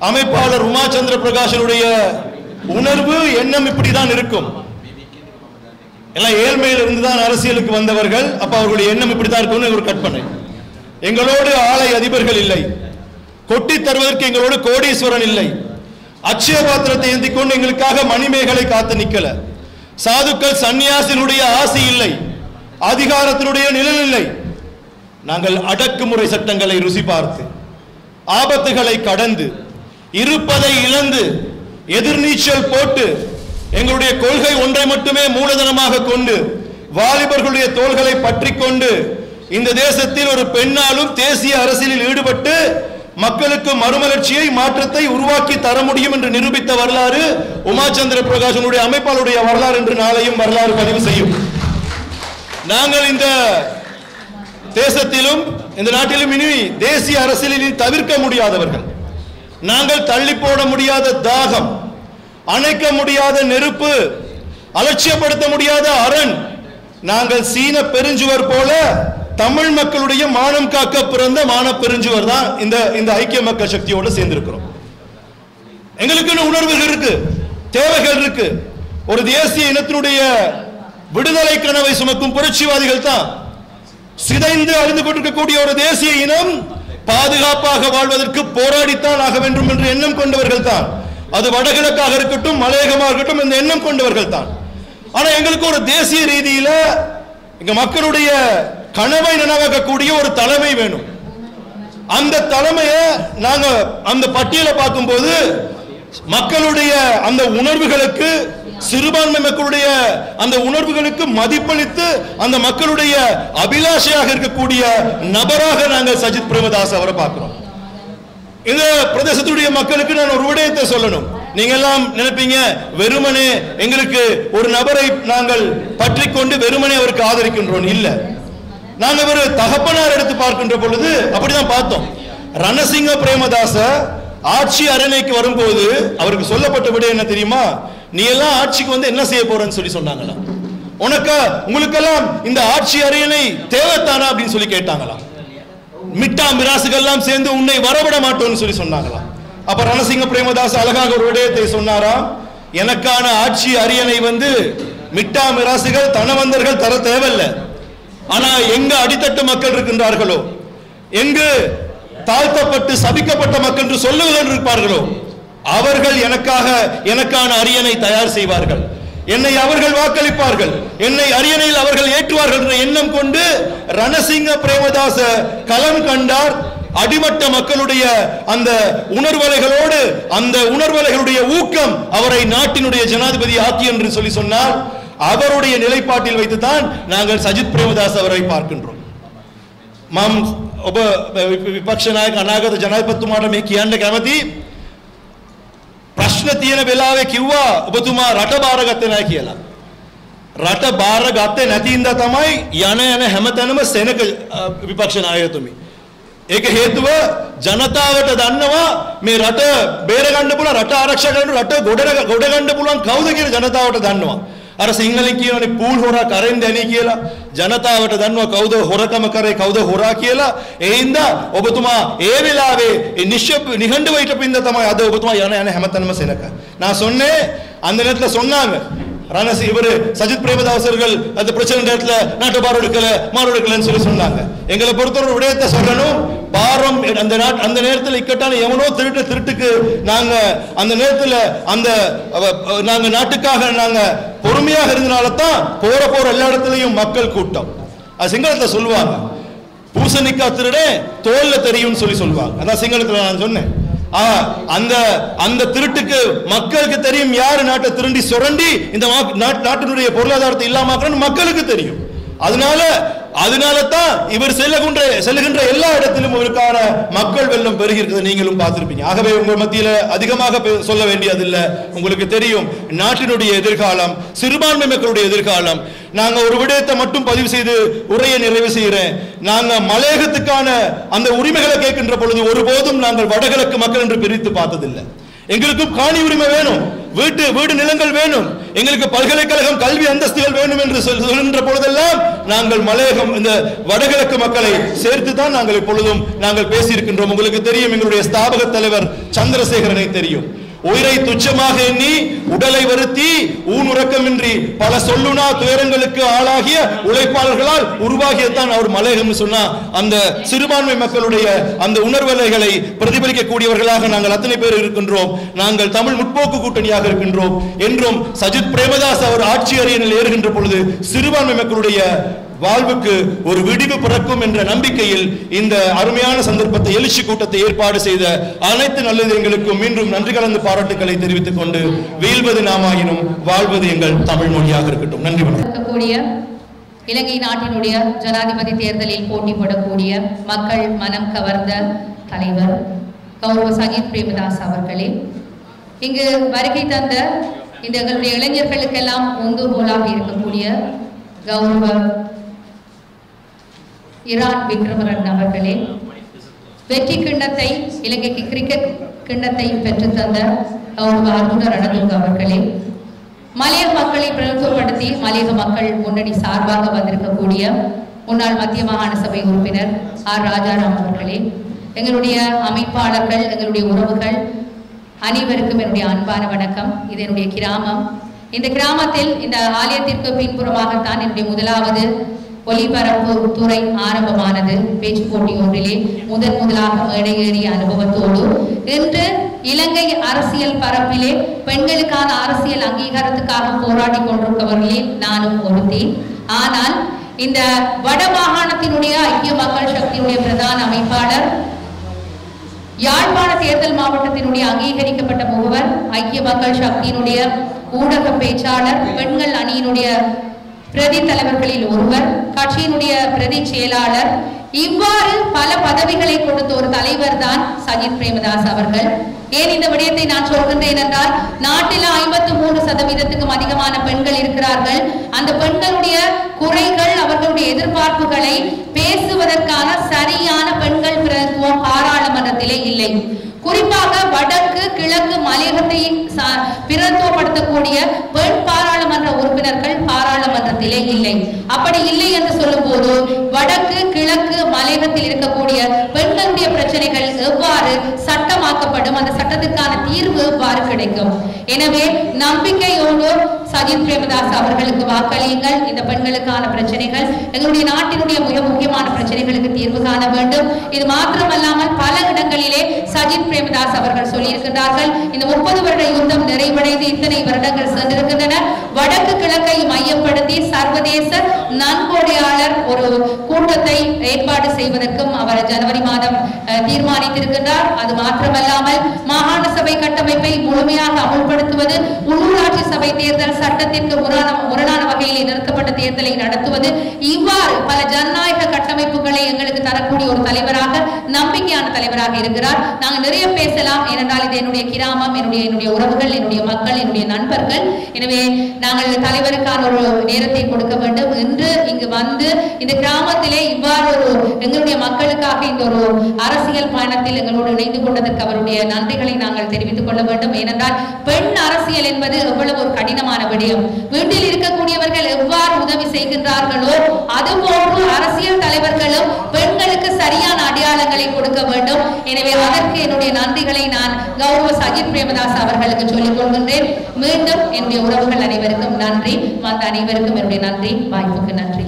அமைப்பாளர் உமா சந்திர பிரகாஷனுடைய உணர்வு எண்ணம் இப்படிதான் இருக்கும். எல்லாம் ஏழ்மையில் இருந்துதான் அரசியலுக்கு வந்தவர்கள். அப்ப அவர்களுடைய எண்ணம் இப்படிதான் இருக்கும் ஒரு கற்பனை. எங்களோடு ஆலை அதிபர்கள் இல்லை, கொட்டி தருவதற்கு எங்களோடு கோடீஸ்வரன் இல்லை, அட்சய பாத்திரத்தை ஏந்தி கொண்டு எங்களுக்காக மணிமேகலை காத்து நிக்கல, சாதுக்கள் சன்னியாசினுடைய ஆசி இல்லை, அதிகாரத்தினுடைய நிழல் இல்லை. நாங்கள் அடக்குமுறை சட்டங்களை ருசி பார்த்து ஆபத்துகளை கடந்து இருப்பதை இழந்து எதிர்நீச்சல் போட்டு எங்களுடைய கொள்கை ஒன்றை மட்டுமே மூலதனமாக கொண்டு வாலிபர்களுடைய தோள்களை பற்றி கொண்டு இந்த தேசத்தில் ஒரு பெண்ணாலும் தேசிய அரசியலில் ஈடுபட்டு மக்களுக்கு மறுமலர்ச்சியை மாற்றத்தை உருவாக்கி தர முடியும் என்று நிரூபித்த வரலாறு உமா சந்திர பிரகாஷனுடைய அமைப்பாளருடைய வரலாறு என்று நாளையும் வரலாறு பதிவு செய்யும். நாங்கள் இந்த தேசத்திலும் இந்த நாட்டிலும் இனி தேசிய அரசியலில் தவிர்க்க முடியாதவர்கள். நாங்கள் தள்ளி போட முடியாத தாகம், அணைக்க முடியாத நெருப்பு, அலட்சியப்படுத்த முடியாத அரண். நாங்கள் சீன பெருஞ்சுவர் போல தமிழ் மக்களுடைய மானம் காக்க பிறந்த மான பெருஞ்சுவர் தான் இந்த ஐக்கிய மக்கள் சக்தியோடு சேர்ந்திருக்கிறோம். எங்களுக்கு உணர்வுகள் இருக்கு, தேவைகள் இருக்கு. ஒரு தேசிய இனத்தினுடைய விடுதலை கனவை சுமக்கும் புரட்சிவாதிகள் தான். சிதைந்து அழிந்து கொண்டிருக்கக்கூடிய ஒரு தேசிய இனம் பாதுகாப்பாக வாழ்வதற்கு போராடித்தான் ஆக வேண்டும் என்று எண்ணம் கொண்டவர்கள் தான். அது வடகிழக்காக இருக்கட்டும், மலையகமாக இருக்கட்டும், இந்த எண்ணம் கொண்டவர்கள் தான். ஆனா எங்களுக்கு ஒரு தேசிய ரீதியில எங்க மக்களுடைய கனவை நனவாக்கக்கூடிய ஒரு தலைமை வேணும். அந்த தலைமையை நாங்க அந்த பட்டியலை பார்க்கும்போது மக்களுடைய அந்த உணர்வுகளுக்கு, சிறுபான்மை மக்களுடைய அந்த உணர்வுகளுக்கு மதிப்பளித்து அந்த மக்களுடைய அபிலாஷையாக இருக்கக்கூடிய நபராக நாங்கள் சஜித் பிரேமதாஸ் அவரை பார்க்கிறோம். இந்த பிரதேசத்துடைய மக்களுக்கு நான் ஒரு விடயத்தை சொல்லணும். நீங்க எல்லாம் நினைப்பீங்க வெறுமனே எங்களுக்கு ஒரு நபரை நாங்கள் பற்றி கொண்டு வெறுமனே அவருக்கு ஆதரிக்கின்றோம். இல்ல, நாங்க ஒரு தகப்பனார் எடுத்து பார்க்கின்ற பொழுது அப்படிதான் பார்த்தோம். ரணசிங்க பிரேமதாச ஆட்சி அரணைக்கு வரும்போது அவருக்கு சொல்லப்பட்ட விடயம் என்ன தெரியுமா? நீ எல்லாம் ஆட்சிக்கு வந்து என்ன செய்ய போறன்னு சொல்லி சொன்னாங்களா? உங்களுக்கெல்லாம் இந்த ஆட்சி அரியணை தேவைத்தானா அப்படின்னு சொல்லி கேட்டாங்களாம். மிட்டா மிராசுகள் எல்லாம் சேர்ந்து உன்னை வரவிட மாட்டோம்னு சொல்லி சொன்னாங்களாம். அப்ப ரணசிங்க பிரேமதாஸ் அழகாக ஒரு விடயத்தை சொன்னாராம். எனக்கான ஆட்சி அரியணை வந்து மிட்டா மிராசுகள் தனவந்தர்கள் தர தேவையில்லை. ஆனா எங்க அடித்தட்டு மக்கள் இருக்கின்றார்களோ, எங்கு தாழ்த்தப்பட்டு சபிக்கப்பட்ட மக்கள் என்று சொல்லுவதற்கு இருப்பார்களோ, அவர்கள் எனக்கான அரியணை தயார் செய்வார்கள், என்னை அவர்கள் வாக்களிப்பார்கள், என்னை அரியணையில் அவர்கள் ஏற்றுவார்கள் என்ற எண்ணம் கொண்டு ரணசிங்க பிரேமதாச களம் கண்டார். அடிமட்ட மக்களுடைய அந்த உணர்வலைகளோடு அந்த உணர்வலைகளுடைய ஊக்கம் அவரை நாட்டினுடைய ஜனாதிபதி ஆக்கி என்று சொல்லி சொன்னார். அவருடைய நிலைப்பாட்டில் வைத்துதான் நாங்கள் சஜித் பிரேமதாஸ் அவரை பார்க்கின்றோம். මම ඔබ විපක්ෂ නායක අනාගත ජනාධිපතිතුමාට මේ කියන්න කැමති. ප්‍රශ්න තියෙන වෙලාවේ කිව්වා ඔබතුමා රට බාරගත්තේ නැහැ කියලා. රට බාරගත්තේ නැති ඉඳලා තමයි යන හැමතැනම සෙනක විපක්ෂ නායකතුමි. ඒක හේතුව ජනතාවට දන්නවා මේ රට බේර ගන්න පුළුවන්, රට ආරක්ෂා කරන්න, රට ගොඩ ගන්න පුළුවන් කවුද කියලා ජනතාවට දන්නවා. අර සිංහලෙන් කියනනේ පූල් හොරා කරෙන් දැනි කියලා. ජනතාවට දන්නවා කවුද හොරකම කරේ, කවුද හොරා කියලා. ඒ හින්දා ඔබතුමා ඒ වෙලාවේ නිහඬව හිටපින්ද තමයි අද ඔබතුමා යන හැමතැනම සෙනක. நான் சொன்னேன், அந்த நேரத்துல சொன்னாங்க இவரு சஜித் பிரேமதாஸ் அவர்கள் அந்த பிரச்சனை நேரத்துல நாட்டு பாரம் எடுக்கலன்னு சொல்லி சொன்னாங்க. எங்களை பொறுத்தவரை விடயத்தை சொல்லணும். பாரம் அந்த நேரத்தில் இக்கட்டான எவனோ திருட்டுக்கு நாங்க அந்த நேரத்தில் நாங்க நாட்டுக்காக நாங்க பொறுமையாக இருந்தனால தான் போற எல்லா இடத்துலயும் மக்கள் கூட்டம். அது சிங்களத்துல சொல்லுவாங்க, பூசணிக்கா திருடே தோல்ல தெரியும் சொல்லி சொல்லுவாங்க. அதான் சிங்களத்துல நான் சொன்னேன். அந்த திருட்டுக்கு மக்களுக்கு தெரியும் யாரு நாட்டை திருண்டி சுரண்டி இந்த நாட்டினுடைய பொருளாதாரத்தை இல்லாம மக்களுக்கு தெரியும். அதனால தான் இவர் செல்லுகின்ற எல்லா இடத்திலும் இவருக்கான மக்கள் வெள்ளம் பெருகிறது. நீங்களும் பார்த்திருப்பீங்க. ஆகவே உங்கள் மத்தியில அதிகமாக சொல்ல வேண்டியதில்லை. உங்களுக்கு தெரியும் நாட்டினுடைய எதிர்காலம், சிறுபான்மை மக்களுடைய எதிர்காலம். நாங்க ஒரு விடயத்தை மட்டும் பதிவு செய்து உரையை நிறைவு செய்கிறேன். நாங்க மலையகத்துக்கான அந்த உரிமைகளை கேட்கின்ற பொழுது ஒருபோதும் நாங்கள் வடகிழக்கு மக்கள் என்று பிரித்து பார்த்ததில்லை. எங்களுக்கும் காணி உரிமை வேணும். வீடு நிலங்கள் வேணும், எங்களுக்கு பல்கலைக்கழகம் கல்வி அந்தஸ்துகள் வேணும் என்று சொல்கின்ற பொழுதெல்லாம் நாங்கள் மலையகம் இந்த வடகிழக்கு மக்களை சேர்த்து தான் நாங்கள் இப்பொழுதும் நாங்கள் பேசியிருக்கின்றோம். உங்களுக்கு தெரியும், எங்களுடைய ஸ்தாபக தலைவர் சந்திரசேகரனை தெரியும். உயிரை துச்சமாக எண்ணி உடலை வருத்தி ஊனுறக்கமின்றி பல சொல்லுனா துயரங்களுக்கு ஆளாகிய உழைப்பாளர்களால் உருவாகியதான் அவர் மலையகம் சொன்னா அந்த சிறுபான்மை மக்களுடைய அந்த உணர்வலைகளை பிரதிபலிக்கக்கூடியவர்களாக நாங்கள் அத்தனை பேர் இருக்கின்றோம். நாங்கள் தமிழ் முற்போக்கு கூட்டணியாக இருக்கின்றோம் என்றும் சஜித் பிரேமதாஸ் அவர் ஆட்சி அரியணையில் ஏறுகின்ற பொழுது சிறுபான்மை மக்களுடைய வாழ்வுக்கு ஒரு விடிவு பிறக்கும் என்ற நம்பிக்கையில் இந்த அருமையான சந்தர்ப்பத்தை எழுச்சி கூட்டத்தை ஏற்பாடு செய்த அனைத்து நல்லதங்களுக்கும் மீண்டும் நன்றி கலந்த பாராட்டுக்களை தெரிவித்துக் கொண்டு வீழ்வது நாமாயினும் வாழ்வது எங்கள் தமிழ் மொழியாக இருக்கட்டும். நன்றி. இலங்கை நாட்டினுடைய ஜனாதிபதி தேர்தலில் போட்டி போடக்கூடிய மக்கள் மனம் கவர்ந்த தலைவர் கௌரவ சஜித் பிரேமதாஸ் அவர்களே, இங்கு வருகை தந்த இந்த எங்களுடைய இளைஞர்களுக்கெல்லாம் உந்துகோலாக இருக்கக்கூடிய கௌரவ ஈரான் விக்ரமரன் அவர்களே, வெற்றி கிண்ணத்தை இலங்கைக்கு கிரிக்கெட் கிண்ணத்தை பெற்று தந்த கௌரவ அர்ஜுன ரணதுங்க அவர்களே, மலையக மக்களை பிரதிநிதித்துவப்படுத்தி மலையக மக்கள் முன்னணி சார்பாக வந்திருக்கக்கூடிய முன்னாள் மத்திய மாகாண சபை உறுப்பினர் ஆர் ராஜாராம் அவர்களே, எங்களுடைய அமைப்பாளர்கள், எங்களுடைய உறவுகள் அனைவருக்கும் என்னுடைய அன்பான வணக்கம். இது என்னுடைய கிராமம். இந்த கிராமத்தில் இந்த ஆலயத்திற்கு பின்புறமாகத்தான் என்னுடைய முதலாவது ஒலிபரப்பு துறை ஆரம்பமானது. பேச்சு போட்டி ஒன்றிலே முதலாக மேடை ஏறிய அனுபவத்தோடு இன்று இலங்கை அரசியல் பரப்பிலே பெண்களுக்கான அரசியல் அங்கீகாரத்துக்காக போராடி கொண்டிருப்பவர்களே நானும் ஒருத்தி. ஆனால் இந்த வட மாகாணத்தினுடைய ஐக்கிய மக்கள் சக்தியுடைய பிரதான அமைப்பாளர், யாழ்ப்பாண தேர்தல் மாவட்டத்தினுடைய அங்கீகரிக்கப்பட்ட முகவர், ஐக்கிய மக்கள் சக்தியினுடைய ஊடக பேச்சாளர், பெண்கள் அணியினுடைய பிரதி தலைவர்களில் ஒருவர், கட்சியினுடைய பிரதி செயலாளர், இவ்வாறு பல பதவிகளை கொடுத்த ஒரு தலைவர் தான் சஜித் பிரேமதாஸ் அவர்கள். ஏன் இந்த விடயத்தை நான் சொல்கின்றேன் என்றால், நாட்டில் 53% அதிகமான பெண்கள் இருக்கிறார்கள். அந்த பெண்களுடைய குறைகள், அவர்களுடைய எதிர்பார்ப்புகளை பேசுவதற்கான சரியான பெண்கள் பிரதித்துவம் பாராளுமன்றத்திலே இல்லை. குறிப்பாக வடக்கு கிழக்கு மலையகத்தை பிரதித்துவப்படுத்தக்கூடிய பெண் பாராளுமன்ற உறுப்பினர்கள் பாராளுமன்றத்திலே இல்லை. அப்படி இல்லை என்று சொல்லும் போது வடக்கு கிழக்கு மலையகத்தில் இருக்கக்கூடிய பெண்களுடைய பிரச்சனைகள் எவ்வாறு சட்டமாக்கப்படும், அந்த சட்டத்திற்கான தீர்வு எவ்வாறு கிடைக்கும்? எனவே நம்பிக்கையோடு சஜித் பிரேமதாஸ் அவர்களுக்கு வாக்களியுங்கள். இந்த பெண்களுக்கான பிரச்சனைகள், எங்களுடைய நாட்டினுடைய மிக முக்கியமான பிரச்சனைகளுக்கு தீர்வு காண வேண்டும். இது மாத்திரமல்லாமல் பல இடங்களிலே சஜித் பிரேமதாஸ் அவர்கள் சொல்லியிருக்கிறார்கள், இந்த 30 வருட யுத்தம் நிறைவடைந்து இத்தனை வருடங்கள் சென்றிருக்கின்றன, வடக்கு கிழக்கை மையப்படுத்தி சர்வதேச நன்கொடையாளர் ஒரு கூட்டத்தை ஏற்பாடு செய்வதற்கும் அவர் ஜனவரி மாதம் தீர்மானித்திருக்கின்றார். அது மாத்திரமல்லாமல் மாகாண சபை கட்டமைப்பை முழுமையாக அமுல்படுத்துவது, உள்ளூராட்சி சபை தேர்தல் சட்டத்திற்கு முரணான வகையில் நிறுத்தப்பட்ட தேர்தலை நடத்துவது, இவ்வாறு பல ஜனநாயக கட்டமைப்புகளை எங்களுக்கு தரக்கூடிய ஒரு தலைவராக, நம்பிக்கையான தலைவராக இருக்கிறார். நாங்கள் நிறைய பேசலாம், ஏனென்றால் இது என்னுடைய கிராமம், என்னுடைய உறவுகள், என்னுடைய மக்கள், என்னுடைய நண்பர்கள். எனவே நாங்கள் தலைவருக்கான ஒரு நேரத்தை கொடுக்க வேண்டும். இன்று இங்கு வந்து இந்த கிராமத்திலே இவ்வாறு ஒரு எங்களுடைய மக்களுக்காக இந்த ஒரு அரசியல் பயணத்தில் எங்களோடு இணைந்து கொண்டதற்கு அவருடைய நன்றிகளை நாங்கள் தெரிவித்துக் கொள்ள வேண்டும். ஏனென்றால் பெண் அரசியல் என்பது எவ்வளவு ஒரு கடினமான விடயம். வீட்டில் இருக்கக்கூடியவர்கள் எவ்வாறு உதவி செய்கின்றார்களோ அதுபோன்று அரசியல் தலைவர்களும் பெண்களுக்கு சரியான அடையாளங்களை கொடுக்க வேண்டும். எனவே அதற்கு என்னுடைய நன்றிகளை நான் கௌரவ சஜித் பிரேமதாஸ் அவர்களுக்கு சொல்லிக் கொள்கின்றேன். மீண்டும் என்னுடைய உறவுகள் அனைவருக்கும் நன்றி. வந்த அனைவருக்கும் என்னுடைய நன்றி. வாய்ப்புக்கு நன்றி.